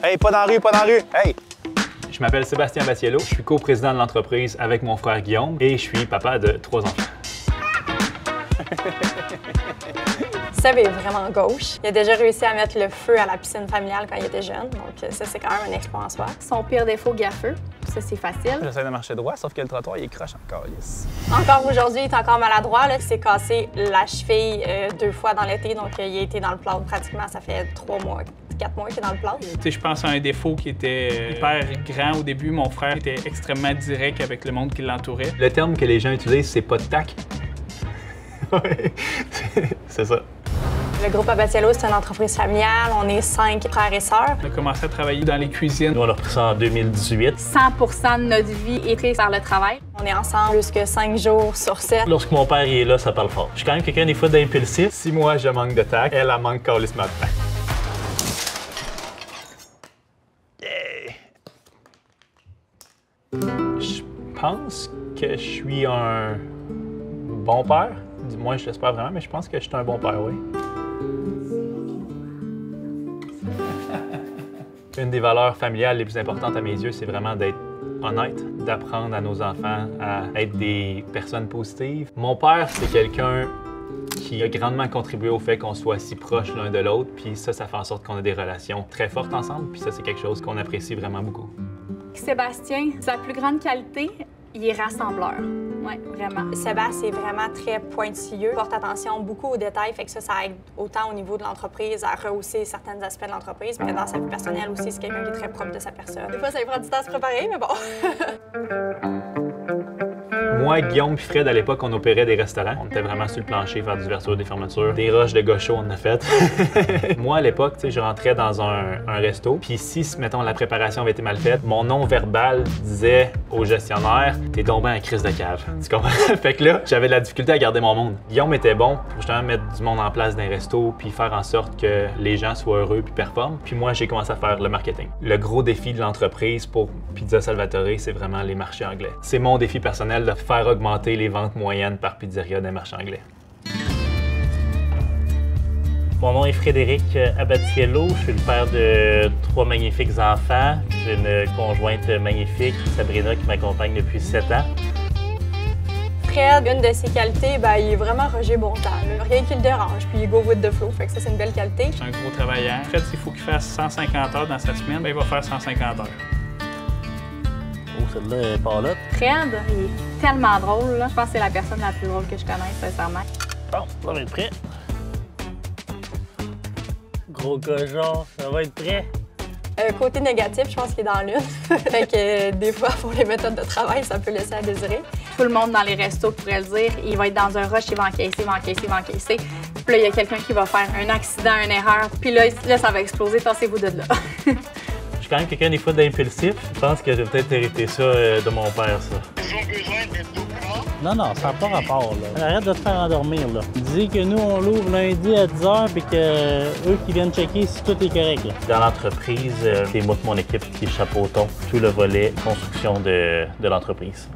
Hey, pas dans la rue, pas dans la rue! Hey! Je m'appelle Sébastien Baciello, je suis coprésident de l'entreprise avec mon frère Guillaume et je suis papa de 3 enfants. Seb est vraiment gauche. Il a déjà réussi à mettre le feu à la piscine familiale quand il était jeune, donc ça, c'est quand même un exploit en soi. Son pire défaut, gaffeux. Ça, c'est facile. J'essaie de marcher droit, sauf que le trottoir, il croche encore, yes. Encore aujourd'hui, il est encore maladroit. Là. Il s'est cassé la cheville 2 fois dans l'été, donc il a été dans le plâtre pratiquement. Ça fait 3 mois, 4 mois qu'il est dans le plâtre. Tu sais, je pense à un défaut qui était hyper grand au début. Mon frère était extrêmement direct avec le monde qui l'entourait. Le terme que les gens utilisent, c'est pas de tac. Ouais, c'est ça. Le groupe Abatiello, c'est une entreprise familiale. On est 5 frères et sœurs. On a commencé à travailler dans les cuisines. Nous, on a repris ça en 2018. 100% de notre vie est prise par le travail. On est ensemble plus que 5 jours sur 7. Lorsque mon père est là, ça parle fort. Je suis quand même quelqu'un des fois d'impulsif. Si moi, je manque de tac, elle manque calissement de tac. Je pense que je suis un bon père. Du moins, je l'espère vraiment, mais je pense que je suis un bon père, oui. Une des valeurs familiales les plus importantes à mes yeux, c'est vraiment d'être honnête, d'apprendre à nos enfants à être des personnes positives. Mon père, c'est quelqu'un qui a grandement contribué au fait qu'on soit si proches l'un de l'autre, puis ça fait en sorte qu'on a des relations très fortes ensemble, puis ça, c'est quelque chose qu'on apprécie vraiment beaucoup. Sébastien, sa plus grande qualité, il est rassembleur. Oui, vraiment. Sébastien est vraiment très pointilleux, porte attention beaucoup aux détails, fait que ça aide autant au niveau de l'entreprise à rehausser certains aspects de l'entreprise, mais dans sa vie personnelle aussi, c'est quelqu'un qui est très propre de sa personne. Des fois, ça lui prend du temps à se préparer, mais bon. Moi, Guillaume et Fred, à l'époque, on opérait des restaurants. On était vraiment sur le plancher, faire des ouvertures, des fermetures. Des roches de gaucho, on en a fait. Moi, à l'époque, je rentrais dans un resto. Puis si, mettons, la préparation avait été mal faite, mon nom verbal disait au gestionnaire « T'es tombé en crise de cave. » Tu comprends? Fait que là, j'avais de la difficulté à garder mon monde. Guillaume était bon pour justement mettre du monde en place dans les restos puis faire en sorte que les gens soient heureux puis performent. Puis moi, j'ai commencé à faire le marketing. Le gros défi de l'entreprise pour Pizza Salvatore, c'est vraiment les marchés anglais. C'est mon défi personnel de faire augmenter les ventes moyennes par pizzeria dans les marchés anglais. Mon nom est Frédéric Abatiello. Je suis le père de 3 magnifiques enfants. J'ai une conjointe magnifique, Sabrina, qui m'accompagne depuis 7 ans. Fred, une de ses qualités, il est vraiment Roger Bontemps. Rien qui le dérange, puis il go with the flow, fait que ça, c'est une belle qualité. C'est un gros travailleur. Fred, s'il faut qu'il fasse 150 heures dans sa semaine, il va faire 150 heures. Oh, celle-là est pas là. Fred, il est tellement drôle. Là. Je pense que c'est la personne la plus drôle que je connaisse, sincèrement. Bon, ça va être prêt. Gros cochon, ça va être prêt. Côté négatif, je pense qu'il est dans l'une. Fait que des fois, pour les méthodes de travail, ça peut laisser à désirer. Tout le monde dans les restos pourrait le dire. Il va être dans un rush, il va encaisser, il va encaisser, il va encaisser. Puis là, il y a quelqu'un qui va faire un accident, une erreur. Puis là, ça va exploser. Tassez-vous de là. Je suis quand même quelqu'un des fois d'impulsif. Je pense que j'ai peut-être hérité ça de mon père, ça. Non, non, ça n'a pas rapport, là. Arrête de te faire endormir, là. Dis que nous, on l'ouvre lundi à 10 h puis que eux qui viennent checker si tout est correct, là. Dans l'entreprise, c'est moi et mon équipe qui chapeautons tout le volet construction de l'entreprise.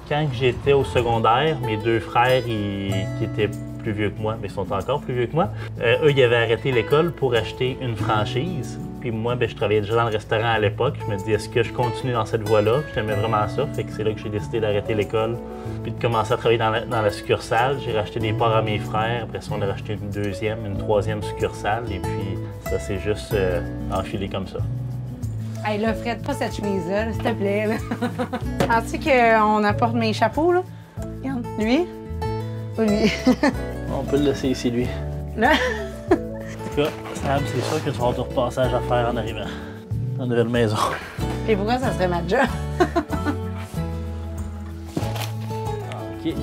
Quand j'étais au secondaire, mes 2 frères, qui étaient plus vieux que moi, mais ils sont encore plus vieux que moi, eux, ils avaient arrêté l'école pour acheter une franchise. Puis moi, je travaillais déjà dans le restaurant à l'époque. Je me dis, est-ce que je continue dans cette voie-là? Puis j'aimais vraiment ça. Fait que c'est là que j'ai décidé d'arrêter l'école puis de commencer à travailler dans la succursale. J'ai racheté des parts à mes frères. Après ça, on a racheté une 2e, une 3e succursale. Et puis ça s'est juste enfilé comme ça. Hey, là, Fred, pas cette chemise-là, s'il te plaît. Là. Penses-tu qu'on apporte mes chapeaux, là? Regarde, lui ou lui? On peut le laisser ici, lui. Là? En tout cas, Sam, c'est sûr que tu vas avoir du repassage à faire en arrivant dans la nouvelle maison. Et pourquoi ça serait ma job? OK.